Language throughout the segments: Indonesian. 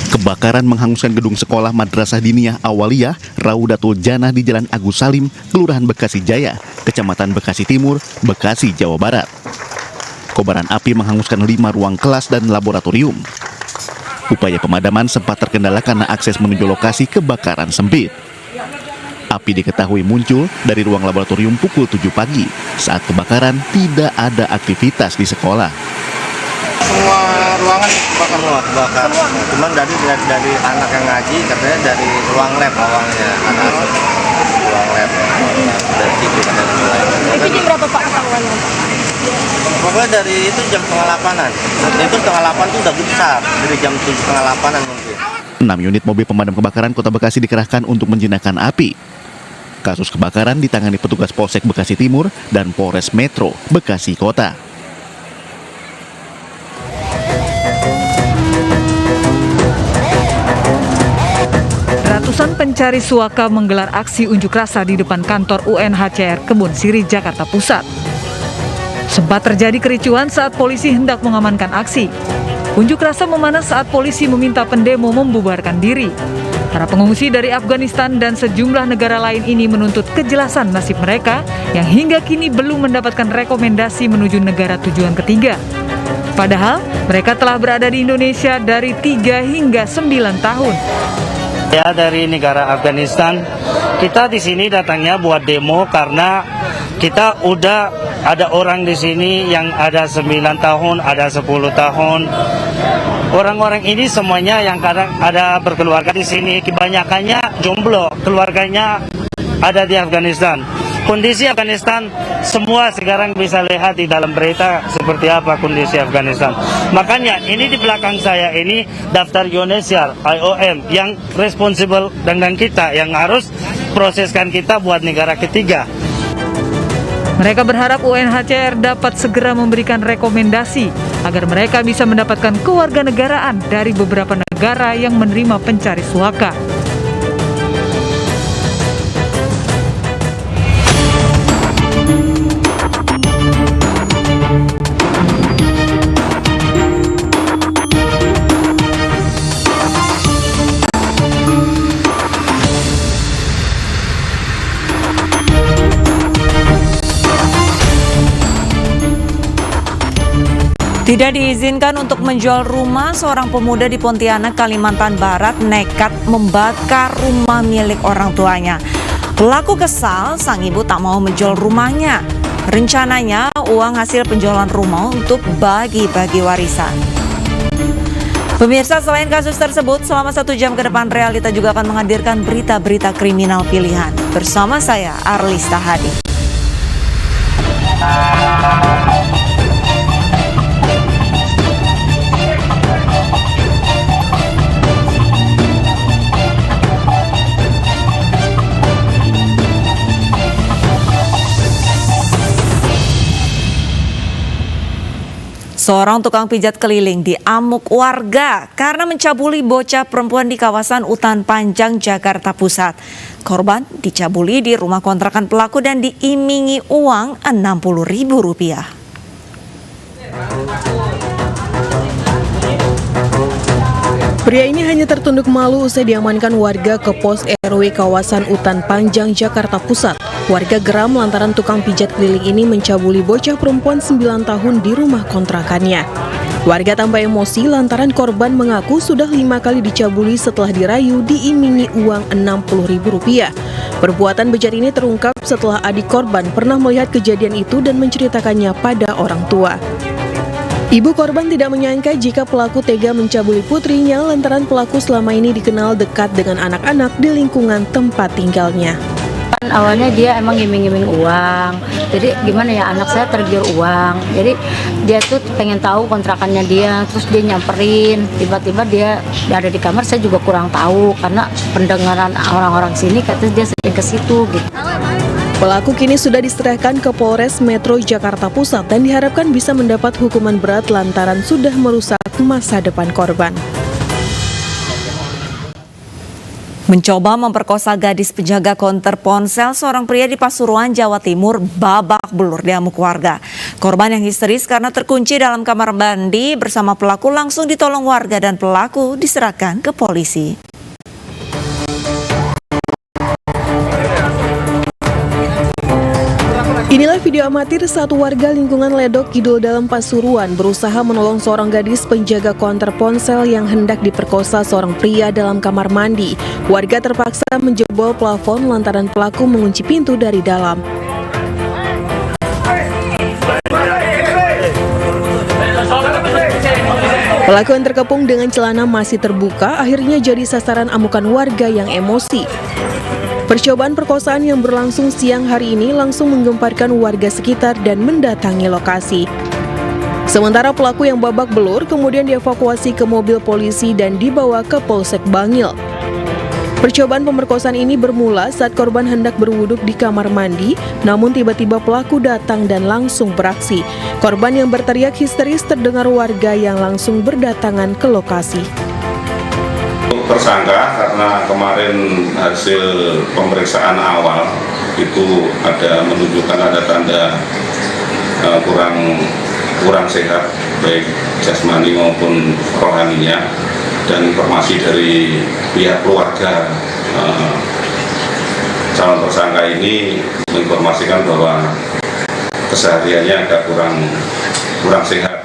Kebakaran menghanguskan gedung sekolah Madrasah Diniyah Awaliyah Raudatul Jannah di Jalan Agus Salim, Kelurahan Bekasi Jaya, Kecamatan Bekasi Timur, Bekasi, Jawa Barat. Kobaran api menghanguskan 5 ruang kelas dan laboratorium. Upaya pemadaman sempat terkendala karena akses menuju lokasi kebakaran sempit. Api diketahui muncul dari ruang laboratorium pukul 7 pagi. Saat kebakaran tidak ada aktivitas di sekolah. Semua ruangan kebakar. Cuman dari anak yang ngaji katanya dari ruang lab awalnya, ada ruang lab dari situ katanya mulai. Itu jam berapa Pak ketahuannya? Pokoknya dari itu jam 7:30-an. Itu 7:30 tuh udah besar, dari jam 7:30-an mungkin. 6 unit mobil pemadam kebakaran Kota Bekasi dikerahkan untuk menjinakkan api. Kasus kebakaran ditangani petugas Polsek Bekasi Timur dan Polres Metro Bekasi Kota. Ratusan pencari suaka menggelar aksi unjuk rasa di depan kantor UNHCR Kebun Siri, Jakarta Pusat. Sempat terjadi kericuhan saat polisi hendak mengamankan aksi. Unjuk rasa memanas saat polisi meminta pendemo membubarkan diri. Para pengungsi dari Afghanistan dan sejumlah negara lain ini menuntut kejelasan nasib mereka yang hingga kini belum mendapatkan rekomendasi menuju negara tujuan ketiga. Padahal mereka telah berada di Indonesia dari 3 hingga 9 tahun. Ya, dari negara Afghanistan, kita di sini datangnya buat demo karena kita udah ada orang di sini yang ada 9 tahun, ada 10 tahun. Orang-orang ini semuanya yang kadang ada berkeluarga di sini, kebanyakannya jomblo, keluarganya ada di Afghanistan. Kondisi Afghanistan semua sekarang bisa lihat di dalam berita seperti apa kondisi Afghanistan. Makanya ini di belakang saya ini daftar UNHCR, IOM yang responsible dengan kita yang harus proseskan kita buat negara ketiga. Mereka berharap UNHCR dapat segera memberikan rekomendasi agar mereka bisa mendapatkan kewarganegaraan dari beberapa negara yang menerima pencari suaka. Tidak diizinkan untuk menjual rumah, seorang pemuda di Pontianak, Kalimantan Barat nekat membakar rumah milik orang tuanya. Pelaku kesal, sang ibu tak mau menjual rumahnya. Rencananya uang hasil penjualan rumah untuk bagi-bagi warisan. Pemirsa, selain kasus tersebut, selama 1 jam ke depan Realita juga akan menghadirkan berita-berita kriminal pilihan. Bersama saya, Arlista Hadi. Seorang tukang pijat keliling diamuk warga karena mencabuli bocah perempuan di kawasan Utan Panjang, Jakarta Pusat. Korban dicabuli di rumah kontrakan pelaku dan diimingi uang Rp60.000. Pria ini hanya tertunduk malu usai diamankan warga ke pos RW kawasan Utan Panjang, Jakarta Pusat. Warga geram lantaran tukang pijat keliling ini mencabuli bocah perempuan 9 tahun di rumah kontrakannya. Warga tambah emosi lantaran korban mengaku sudah 5 kali dicabuli setelah dirayu diimingi uang Rp60.000. Perbuatan bejat ini terungkap setelah adik korban pernah melihat kejadian itu dan menceritakannya pada orang tua. Ibu korban tidak menyangka jika pelaku tega mencabuli putrinya lantaran pelaku selama ini dikenal dekat dengan anak-anak di lingkungan tempat tinggalnya. Awalnya dia emang ngiming-ngiming uang, jadi gimana ya, anak saya tergiur uang, jadi dia tuh pengen tahu kontrakannya dia, terus dia nyamperin, tiba-tiba dia ada di kamar, saya juga kurang tahu karena pendengaran orang-orang sini katanya dia sering ke situ gitu. Pelaku kini sudah diserahkan ke Polres Metro Jakarta Pusat dan diharapkan bisa mendapat hukuman berat lantaran sudah merusak masa depan korban. Mencoba memperkosa gadis penjaga konter ponsel, seorang pria di Pasuruan, Jawa Timur babak belur diamuk warga. Korban yang histeris karena terkunci dalam kamar mandi bersama pelaku langsung ditolong warga dan pelaku diserahkan ke polisi. Inilah video amatir saat warga lingkungan Ledok Kidul dalam Pasuruan berusaha menolong seorang gadis penjaga konter ponsel yang hendak diperkosa seorang pria dalam kamar mandi. Warga terpaksa menjebol plafon lantaran pelaku mengunci pintu dari dalam. Pelaku yang terkepung dengan celana masih terbuka akhirnya jadi sasaran amukan warga yang emosi. Percobaan perkosaan yang berlangsung siang hari ini langsung menggemparkan warga sekitar dan mendatangi lokasi. Sementara pelaku yang babak belur kemudian dievakuasi ke mobil polisi dan dibawa ke Polsek Bangil. Percobaan pemerkosaan ini bermula saat korban hendak berwuduk di kamar mandi, namun tiba-tiba pelaku datang dan langsung beraksi. Korban yang berteriak histeris terdengar warga yang langsung berdatangan ke lokasi. Tersangka karena kemarin hasil pemeriksaan awal itu ada menunjukkan ada tanda kurang sehat baik jasmani maupun rohaninya, dan informasi dari pihak keluarga calon tersangka ini menginformasikan bahwa kesehariannya agak kurang sehat.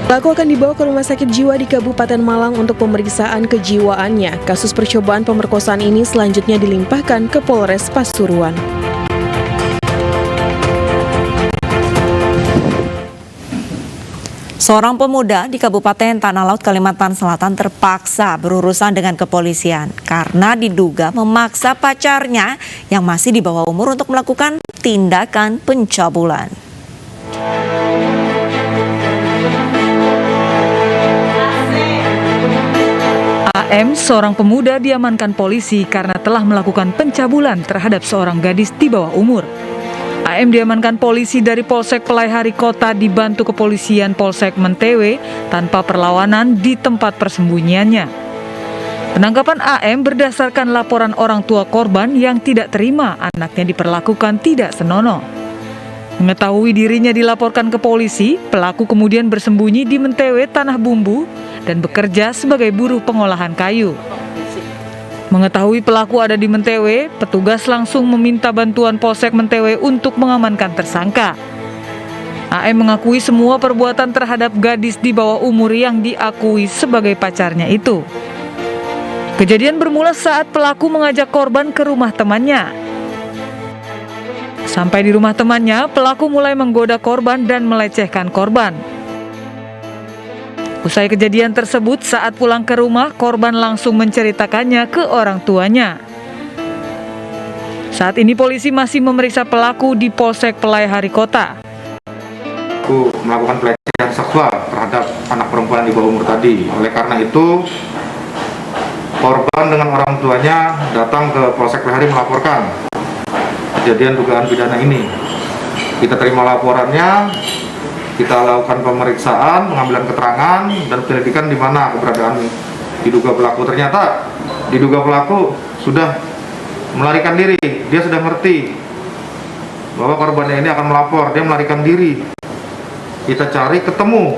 Pelaku akan dibawa ke rumah sakit jiwa di Kabupaten Malang untuk pemeriksaan kejiwaannya. Kasus percobaan pemerkosaan ini selanjutnya dilimpahkan ke Polres Pasuruan. Seorang pemuda di Kabupaten Tanah Laut, Kalimantan Selatan terpaksa berurusan dengan kepolisian karena diduga memaksa pacarnya yang masih di bawah umur untuk melakukan tindakan pencabulan. AM, seorang pemuda diamankan polisi karena telah melakukan pencabulan terhadap seorang gadis di bawah umur. AM diamankan polisi dari Polsek Pelaihari Kota dibantu kepolisian Polsek Mentewe tanpa perlawanan di tempat persembunyiannya. Penangkapan AM berdasarkan laporan orang tua korban yang tidak terima anaknya diperlakukan tidak senonoh. Mengetahui dirinya dilaporkan ke polisi, pelaku kemudian bersembunyi di Mentewe Tanah Bumbu dan bekerja sebagai buruh pengolahan kayu. Mengetahui pelaku ada di Mentewe, petugas langsung meminta bantuan Polsek Mentewe untuk mengamankan tersangka. AM mengakui semua perbuatan terhadap gadis di bawah umur yang diakui sebagai pacarnya itu. Kejadian bermula saat pelaku mengajak korban ke rumah temannya. Sampai di rumah temannya, pelaku mulai menggoda korban dan melecehkan korban. Usai kejadian tersebut, saat pulang ke rumah, korban langsung menceritakannya ke orang tuanya. Saat ini polisi masih memeriksa pelaku di Polsek Pelaihari Kota. Aku melakukan pelecehan seksual terhadap anak perempuan di bawah umur tadi. Oleh karena itu, korban dengan orang tuanya datang ke Polsek Pelaihari melaporkan kejadian dugaan pidana ini. Kita terima laporannya. Kita lakukan pemeriksaan, pengambilan keterangan, dan penyelidikan di mana keberadaan diduga pelaku. Ternyata diduga pelaku sudah melarikan diri. Dia sudah ngerti bahwa korbannya ini akan melapor. Dia melarikan diri. Kita cari, ketemu.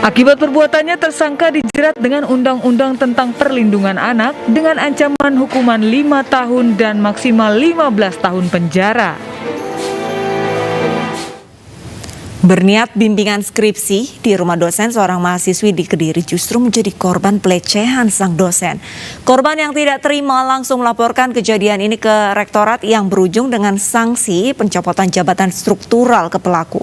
Akibat perbuatannya, tersangka dijerat dengan Undang-Undang tentang Perlindungan Anak dengan ancaman hukuman 5 tahun dan maksimal 15 tahun penjara. Berniat bimbingan skripsi di rumah dosen, seorang mahasiswi di Kediri justru menjadi korban pelecehan sang dosen. Korban yang tidak terima langsung melaporkan kejadian ini ke rektorat yang berujung dengan sanksi pencopotan jabatan struktural ke pelaku.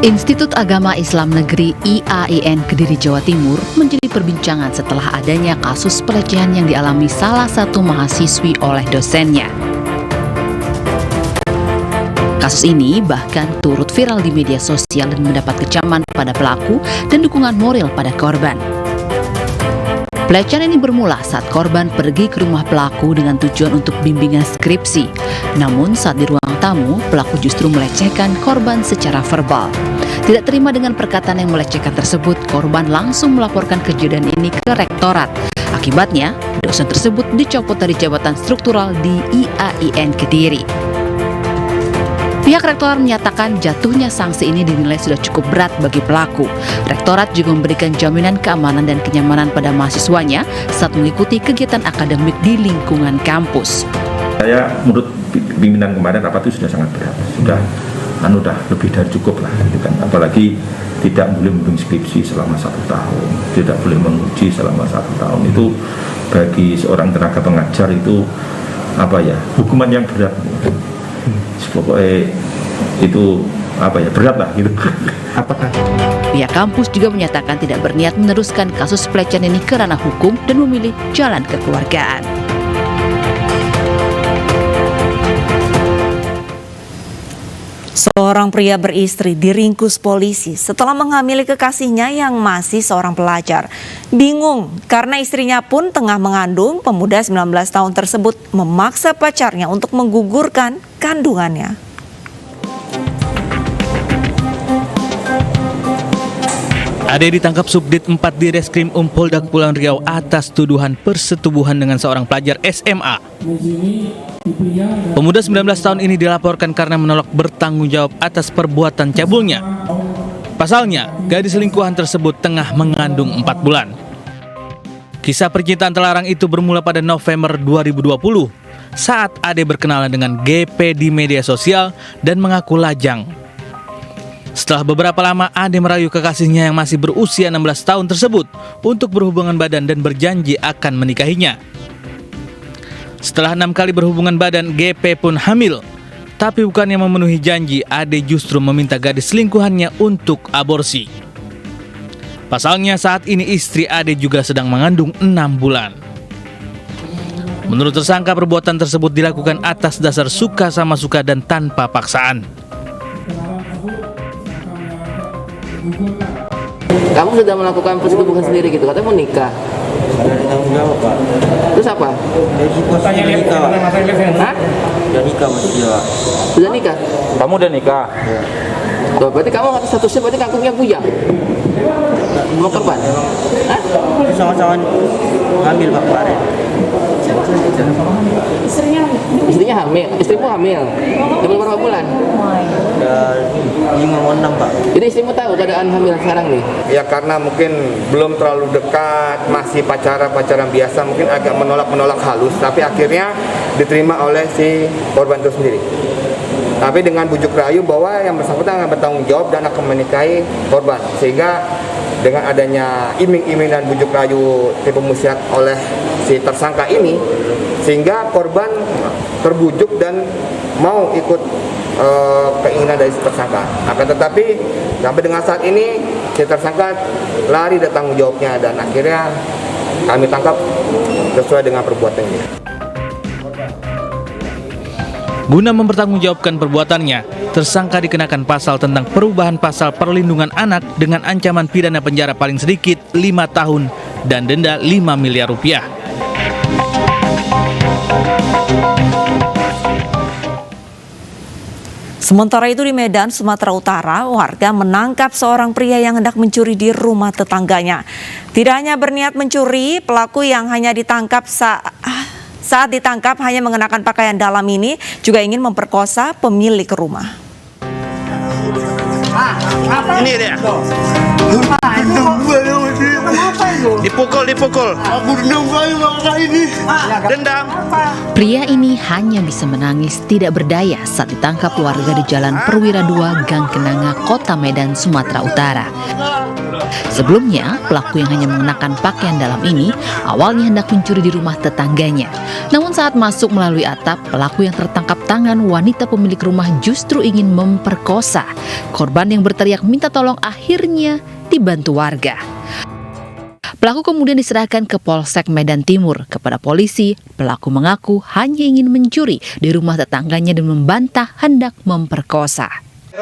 Institut Agama Islam Negeri IAIN Kediri, Jawa Timur menjadi perbincangan setelah adanya kasus pelecehan yang dialami salah satu mahasiswi oleh dosennya. Kasus ini bahkan turut viral di media sosial dan mendapat kecaman pada pelaku dan dukungan moral pada korban. Pelecehan ini bermula saat korban pergi ke rumah pelaku dengan tujuan untuk bimbingan skripsi. Namun saat di ruang tamu, pelaku justru melecehkan korban secara verbal. Tidak terima dengan perkataan yang melecehkan tersebut, korban langsung melaporkan kejadian ini ke rektorat. Akibatnya, dosen tersebut dicopot dari jabatan struktural di IAIN Kediri. Pihak rektorat menyatakan jatuhnya sanksi ini dinilai sudah cukup berat bagi pelaku. Rektorat juga memberikan jaminan keamanan dan kenyamanan pada mahasiswanya saat mengikuti kegiatan akademik di lingkungan kampus. Saya menurut pimpinan kemarin rapat itu sudah sangat berat, sudah lebih dari cukup lah, gitu kan. Apalagi tidak boleh membimbing skripsi selama 1 tahun, tidak boleh menguji selama 1 tahun. Itu bagi seorang tenaga pengajar itu hukuman yang berat. Pokoknya itu berat lah gitu. Apakah pihak kampus juga menyatakan tidak berniat meneruskan kasus pelecehan ini ke ranah hukum dan memilih jalan kekeluargaan. Seorang pria beristri diringkus polisi setelah menghamili kekasihnya yang masih seorang pelajar. Bingung karena istrinya pun tengah mengandung, pemuda 19 tahun tersebut memaksa pacarnya untuk menggugurkan kandungannya. Ade ditangkap Subdit 4 di Reskrim Polda Kepulauan Riau atas tuduhan persetubuhan dengan seorang pelajar SMA. Pemuda 19 tahun ini dilaporkan karena menolak bertanggung jawab atas perbuatan cabulnya. Pasalnya, gadis selingkuhan tersebut tengah mengandung 4 bulan. Kisah percintaan terlarang itu bermula pada November 2020 saat Ade berkenalan dengan GP di media sosial dan mengaku lajang. Setelah beberapa lama, Ade merayu kekasihnya yang masih berusia 16 tahun tersebut untuk berhubungan badan dan berjanji akan menikahinya. Setelah 6 kali berhubungan badan, GP pun hamil. Tapi bukannya memenuhi janji, Ade justru meminta gadis selingkuhannya untuk aborsi. Pasalnya saat ini istri Ade juga sedang mengandung 6 bulan. Menurut tersangka, perbuatan tersebut dilakukan atas dasar suka sama suka dan tanpa paksaan. Kamu sudah melakukan persetubuhan sendiri gitu, katanya mau nikah. Dari tanggung jawab, Pak. Terus apa? Sudah nikah, Pak. Hah? Sudah nikah masih dia. Sudah nikah? kamu udah nikah? Ya. Tuh, berarti kamu statusnya berarti kangkungnya bujang. Mau korban? Hah? Sama-sama hamil, Pak, kemarin. Istrinya hamil, istrimu hamil. Hamil berapa bulan? Udah 5-6, Pak. Jadi istrimu tahu keadaan hamil sekarang nih? ya karena mungkin belum terlalu dekat, masih pacaran biasa, mungkin agak menolak halus, tapi akhirnya diterima oleh si korban itu sendiri. Tapi dengan bujuk rayu bahwa yang bersangkutan akan bertanggung jawab dan akan menikahi korban, sehingga dengan adanya iming-iming dan bujuk rayu tipu muslihat oleh si tersangka ini, sehingga korban terbujuk dan mau ikut keinginan dari si tersangka. Akan tetapi sampai dengan saat ini si tersangka lari dari tanggung jawabnya dan akhirnya kami tangkap sesuai dengan perbuatannya. Guna mempertanggungjawabkan perbuatannya, tersangka dikenakan pasal tentang perubahan pasal perlindungan anak dengan ancaman pidana penjara paling sedikit 5 tahun dan denda 5 miliar rupiah. Sementara itu di Medan, Sumatera Utara, warga menangkap seorang pria yang hendak mencuri di rumah tetangganya. Tidak hanya berniat mencuri, pelaku yang hanya ditangkap saat ditangkap hanya mengenakan pakaian dalam ini juga ingin memperkosa pemilik rumah. Ini dia. Dipukul. Dendam. Pria ini hanya bisa menangis tidak berdaya saat ditangkap warga di Jalan Perwira 2, Gang Kenanga, Kota Medan, Sumatera Utara. Sebelumnya, pelaku yang hanya mengenakan pakaian dalam ini awalnya hendak mencuri di rumah tetangganya. Namun saat masuk melalui atap, pelaku yang tertangkap tangan wanita pemilik rumah justru ingin memperkosa. Korban yang berteriak minta tolong akhirnya dibantu warga. Pelaku kemudian diserahkan ke Polsek Medan Timur. Kepada polisi, pelaku mengaku hanya ingin mencuri di rumah tetangganya dan membantah hendak memperkosa.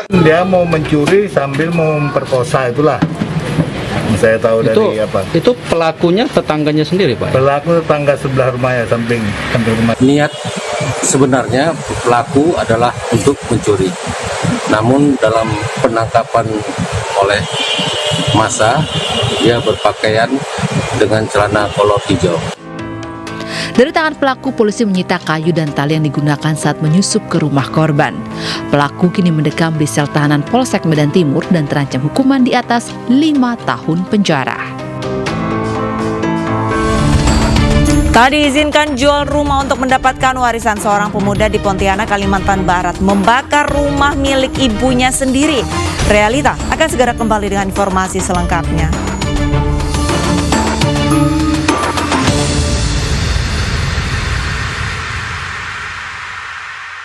Dia mau mencuri sambil mau memperkosa itulah. saya tahu dari apa? Itu pelakunya tetangganya sendiri, Pak? Pelaku tetangga sebelah rumahnya, samping rumah. Niat sebenarnya pelaku adalah untuk mencuri. Namun dalam penangkapan oleh massa, dia berpakaian dengan celana kolor hijau. Dari tangan pelaku, polisi menyita kayu dan tali yang digunakan saat menyusup ke rumah korban. Pelaku kini mendekam di sel tahanan Polsek Medan Timur dan terancam hukuman di atas 5 tahun penjara. Tak diizinkan jual rumah untuk mendapatkan warisan, seorang pemuda di Pontianak, Kalimantan Barat membakar rumah milik ibunya sendiri. Realita akan segera kembali dengan informasi selengkapnya.